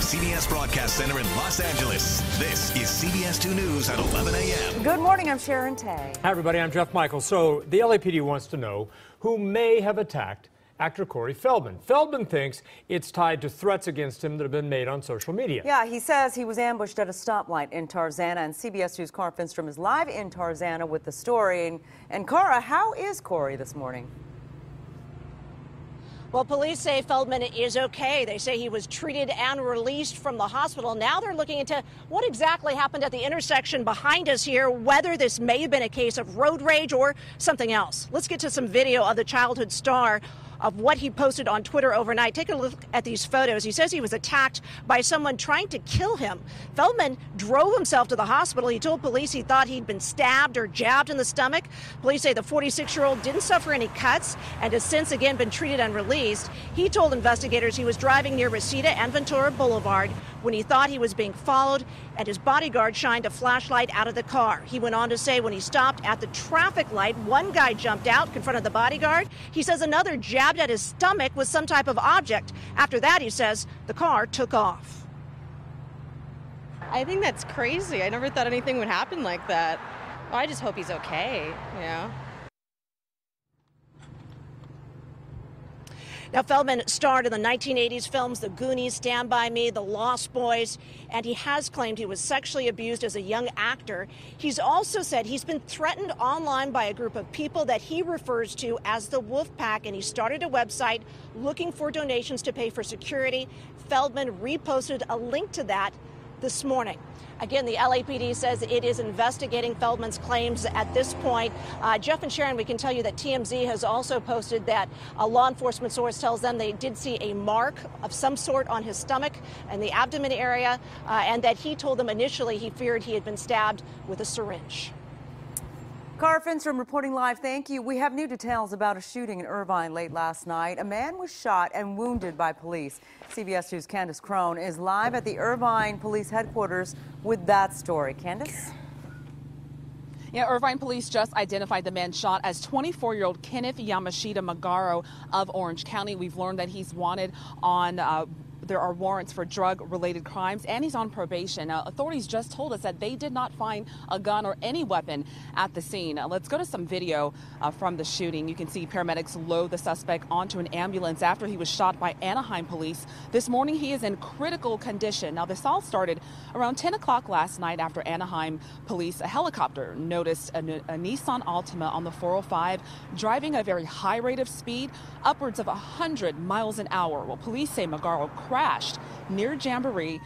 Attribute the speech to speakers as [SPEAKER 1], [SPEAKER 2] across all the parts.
[SPEAKER 1] CBS Broadcast Center in Los Angeles, this is CBS 2 News at 11 a.m.
[SPEAKER 2] Good morning, I'm Sharon Tay.
[SPEAKER 3] Hi, everybody, I'm Jeff Michael. So the LAPD wants to know who may have attacked actor Corey Feldman. Feldman thinks it's tied to threats against him that have been made on social media.
[SPEAKER 2] Yeah, he says he was ambushed at a stoplight in Tarzana, and CBS 2's Cara Finstrom is live in Tarzana with the story. And Cara, how is Corey this morning?
[SPEAKER 4] Well, police say Feldman is okay. They say he was treated and released from the hospital. Now they're looking into what exactly happened at the intersection behind us here, whether this may have been a case of road rage or something else. Let's get to some video of the childhood star of what he posted on Twitter overnight. Take a look at these photos. He says he was attacked by someone trying to kill him. Feldman drove himself to the hospital. He told police he thought he'd been stabbed or jabbed in the stomach. Police say the 46-year-old didn't suffer any cuts and has since again been treated and released. He told investigators he was driving near Reseda and Ventura Boulevard when he thought he was being followed, and his bodyguard shined a flashlight out of the car. He went on to say when he stopped at the traffic light, one guy jumped out, confronted the bodyguard. He says another jabbed at his stomach with some type of object. After that, he says, the car took off.
[SPEAKER 5] I think that's crazy. I never thought anything would happen like that. Well, I just hope he's okay, you know?
[SPEAKER 4] Now, Feldman starred in the 1980s films The Goonies, Stand By Me, The Lost Boys, and he has claimed he was sexually abused as a young actor. He's also said he's been threatened online by a group of people that he refers to as the Wolf Pack, and he started a website looking for donations to pay for security. Feldman reposted a link to that this morning. Again, the LAPD says it is investigating Feldman's claims at this point. Jeff and Sharon, we can tell you that TMZ has also posted that a law enforcement source tells them they did see a mark of some sort on his stomach and the abdomen area, and that he told them initially he feared he had been stabbed with a syringe.
[SPEAKER 2] Cara Finstrom reporting live. Thank you. We have new details about a shooting in Irvine late last night. A man was shot and wounded by police. CBS 2's Candace Crone is live at the Irvine Police Headquarters with that story. Candace?
[SPEAKER 6] Yeah, Irvine police just identified the man shot as 24-year-old Kenneth Yamashita Magaro of Orange County. We've learned that he's wanted on there are warrants for drug-related crimes, and he's on probation. Now, authorities just told us that they did not find a gun or any weapon at the scene. Let's go to some video from the shooting. You can see paramedics load the suspect onto an ambulance after he was shot by Anaheim police. This morning, he is in critical condition. Now, this all started around 10 o'clock last night after Anaheim police, a helicopter, noticed a Nissan Altima on the 405 driving at a very high rate of speed, upwards of 100 miles an hour. Well, police say Magaro crashed near Jamboree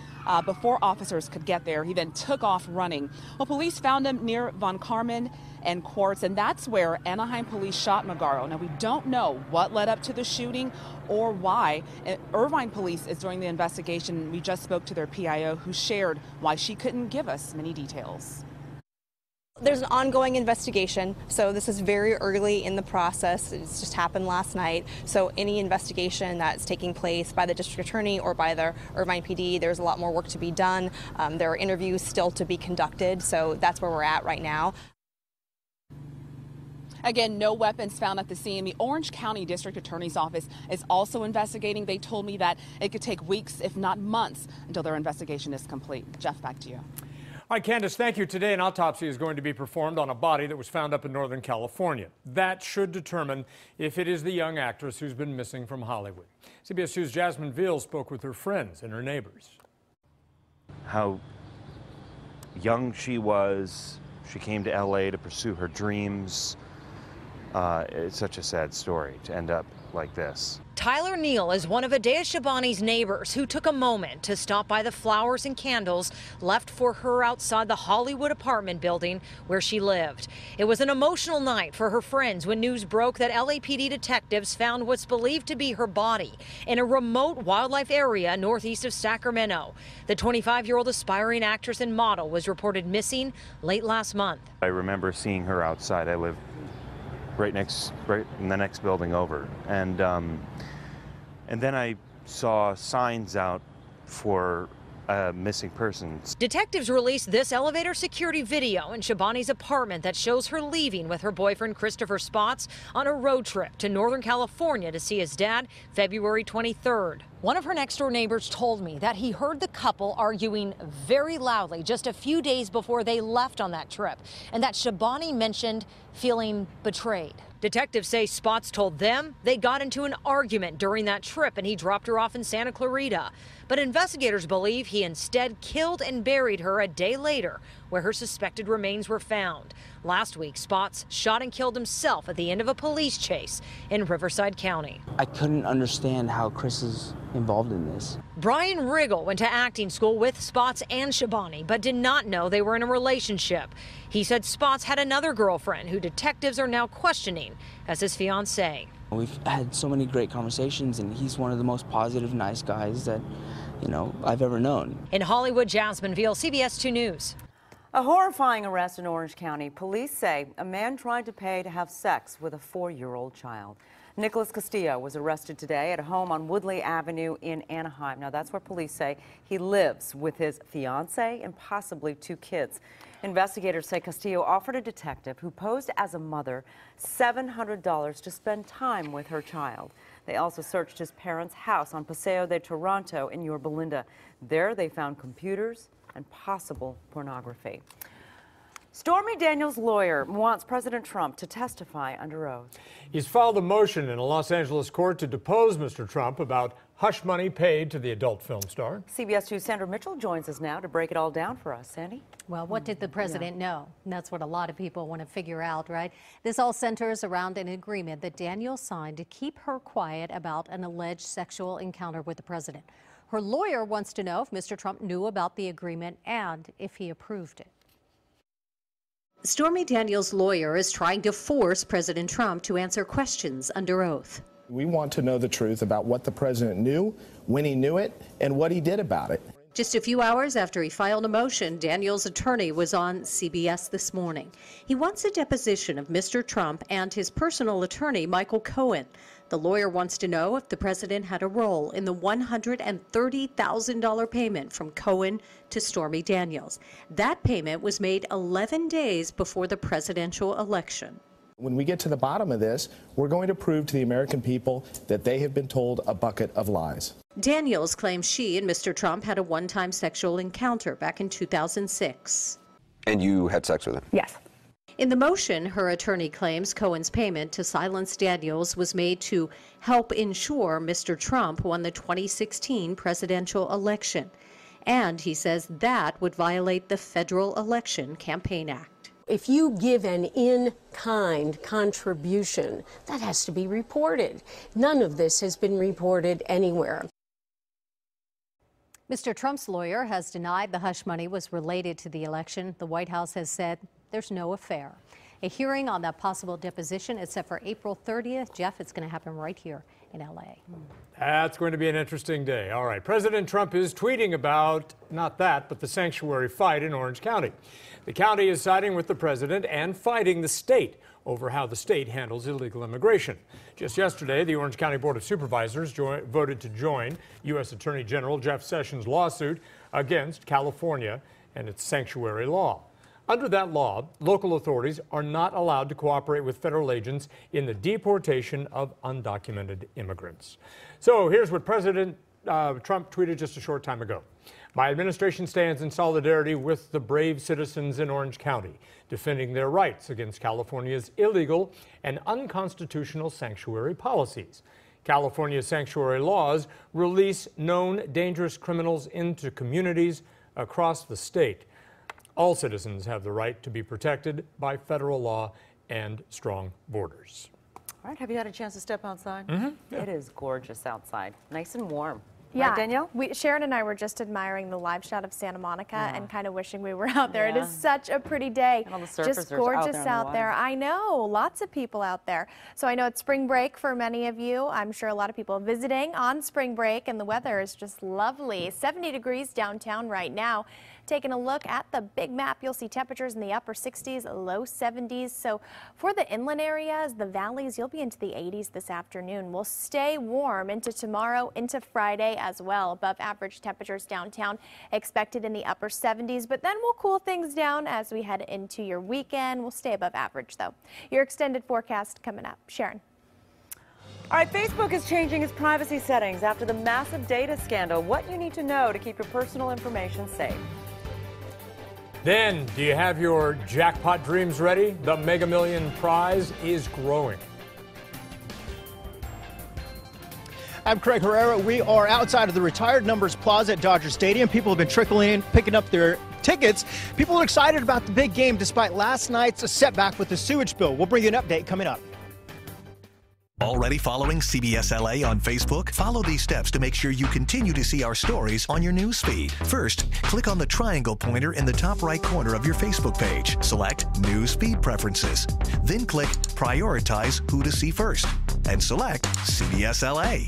[SPEAKER 6] before officers could get there. He then took off running. Well, police found him near Von Carmen and Quartz, and that's where Anaheim police shot Magaro. Now, we don't know what led up to the shooting or why. Irvine police is doing the investigation. We just spoke to their PIO, who shared why she couldn't give us many details.
[SPEAKER 5] There's an ongoing investigation, so this is very early in the process. It's just happened last night. So any investigation that's taking place by the district attorney or by the Irvine PD, there's a lot more work to be done. There are interviews still to be conducted, so that's where we're at right now.
[SPEAKER 6] Again, no weapons found at the scene. The Orange County District Attorney's Office is also investigating. They told me that it could take weeks, if not months, until their investigation is complete. Jeff, back to you.
[SPEAKER 3] All right, Candace, thank you. Today, an autopsy is going to be performed on a body that was found up in Northern California. That should determine if it is the young actress who's been missing from Hollywood. CBS 2's Jasmine Veal spoke with her friends and her neighbors.
[SPEAKER 7] How young she was. She came to LA to pursue her dreams. It's such a sad story to end up like this.
[SPEAKER 8] Tyler Neal is one of Adea Shabani's neighbors who took a moment to stop by the flowers and candles left for her outside the Hollywood apartment building where she lived. It was an emotional night for her friends when news broke that LAPD detectives found what's believed to be her body in a remote wildlife area northeast of Sacramento. The 25-year-old aspiring actress and model was reported missing late last month.
[SPEAKER 7] I remember seeing her outside. I live right in the next building over, and then I saw signs out for missing persons.
[SPEAKER 8] Detectives released this elevator security video in Shabani's apartment that shows her leaving with her boyfriend Christopher Spots on a road trip to Northern California to see his dad February 23rd. One of her next door neighbors told me that he heard the couple arguing very loudly just a few days before they left on that trip, and that Shabani mentioned feeling betrayed. Detectives say Spots told them they got into an argument during that trip and he dropped her off in Santa Clarita. But investigators believe he instead killed and buried her a day later, where her suspected remains were found. Last week, Spots shot and killed himself at the end of a police chase in Riverside County.
[SPEAKER 9] I couldn't understand how Chris is involved in this.
[SPEAKER 8] Brian Riggle went to acting school with Spots and Shabani, but did not know they were in a relationship. He said Spots had another girlfriend who detectives are now questioning as his fiancée.
[SPEAKER 9] We've had so many great conversations, and he's one of the most positive, nice guys that, I've ever known.
[SPEAKER 8] In Hollywood, Jasmine Veal, CBS 2 News.
[SPEAKER 2] A horrifying arrest in Orange County. Police say a man tried to pay to have sex with a 4-year-old child. Nicholas Castillo was arrested today at a home on Woodley Avenue in Anaheim. Now, that's where police say he lives with his fiancée and possibly 2 kids. Investigators say Castillo offered a detective who posed as a mother $700 to spend time with her child. They also searched his parents' house on Paseo de Toronto in Yorba Linda. There they found computers and possible pornography. Stormy Daniels' lawyer wants President Trump to testify under oath.
[SPEAKER 3] He's filed a motion in a Los Angeles court to depose Mr. Trump about hush money paid to the adult film star.
[SPEAKER 2] CBS 2's Sandra Mitchell joins us now to break it all down for us. Sandy?
[SPEAKER 10] Well, what did the president know? And that's what a lot of people want to figure out, right? This all centers around an agreement that Daniels signed to keep her quiet about an alleged sexual encounter with the president. Her lawyer wants to know if Mr. Trump knew about the agreement and if he approved it. Stormy Daniels' lawyer is trying to force President Trump to answer questions under oath.
[SPEAKER 11] We want to know the truth about what the president knew, when he knew it, and what he did about it.
[SPEAKER 10] Just a few hours after he filed a motion, Daniels' attorney was on CBS this morning. He wants a deposition of Mr. Trump and his personal attorney, Michael Cohen. The lawyer wants to know if the president had a role in the $130,000 payment from Cohen to Stormy Daniels. That payment was made 11 days before the presidential election.
[SPEAKER 11] When we get to the bottom of this, we're going to prove to the American people that they have been told a bucket of lies.
[SPEAKER 10] Daniels claims she and Mr. Trump had a one-time sexual encounter back in 2006.
[SPEAKER 12] And you had sex with him?
[SPEAKER 10] Yes. In the motion, her attorney claims Cohen's payment to silence Daniels was made to help ensure Mr. Trump won the 2016 presidential election. And he says that would violate the Federal Election Campaign Act.
[SPEAKER 13] If you give an in-kind contribution, that has to be reported. None of this has been reported anywhere.
[SPEAKER 10] Mr. Trump's lawyer has denied the hush money was related to the election. The White House has said there's no affair. A hearing on that possible deposition is set for April 30th. Jeff, it's going to happen right here in L.A.
[SPEAKER 3] That's going to be an interesting day. All right, President Trump is tweeting about, not that, but the sanctuary fight in Orange County. The county is siding with the president and fighting the state over how the state handles illegal immigration. Just yesterday, the Orange County Board of Supervisors voted to join U.S. Attorney General Jeff Sessions' lawsuit against California and its sanctuary law. Under that law, local authorities are not allowed to cooperate with federal agents in the deportation of undocumented immigrants. So here's what President Trump tweeted just a short time ago. My administration stands in solidarity with the brave citizens in Orange County, defending their rights against California's illegal and unconstitutional sanctuary policies. California's sanctuary laws release known dangerous criminals into communities across the state. All citizens have the right to be protected by federal law and strong borders.
[SPEAKER 2] All right, have you had a chance to step outside?
[SPEAKER 14] Mm-hmm.
[SPEAKER 2] Yeah. It is gorgeous outside, nice and warm.
[SPEAKER 14] Yeah,
[SPEAKER 2] right, Danielle?
[SPEAKER 14] Sharon and I were just admiring the live shot of Santa Monica and kind of wishing we were out there. It is such a pretty day.
[SPEAKER 2] And all the surfers
[SPEAKER 14] just gorgeous out there. I know, lots of people out there. So I know it's spring break for many of you. I'm sure a lot of people visiting on spring break, and the weather is just lovely. 70 degrees downtown right now. Taking a look at the big map, you'll see temperatures in the upper 60s, low 70s. So for the inland areas, the valleys, you'll be into the 80s this afternoon. We'll stay warm into tomorrow, into Friday as well. Above average temperatures downtown expected in the upper 70s, but then we'll cool things down as we head into your weekend. We'll stay above average, though. Your extended forecast coming up. Sharon.
[SPEAKER 2] All right, Facebook is changing its privacy settings after the massive data scandal. What you need to know to keep your personal information safe.
[SPEAKER 3] Then, do you have your jackpot dreams ready? The Mega Million prize is growing.
[SPEAKER 15] I'm Craig Herrera. We are outside of the Retired Numbers Plaza at Dodger Stadium. People have been trickling in, picking up their tickets. People are excited about the big game despite last night's setback with the sewage bill. We'll bring you an update coming up.
[SPEAKER 1] Already following CBS LA on Facebook? Follow these steps to make sure you continue to see our stories on your news feed. First, click on the triangle pointer in the top right corner of your Facebook page. Select News Feed Preferences. Then click Prioritize Who to See First and select CBS LA.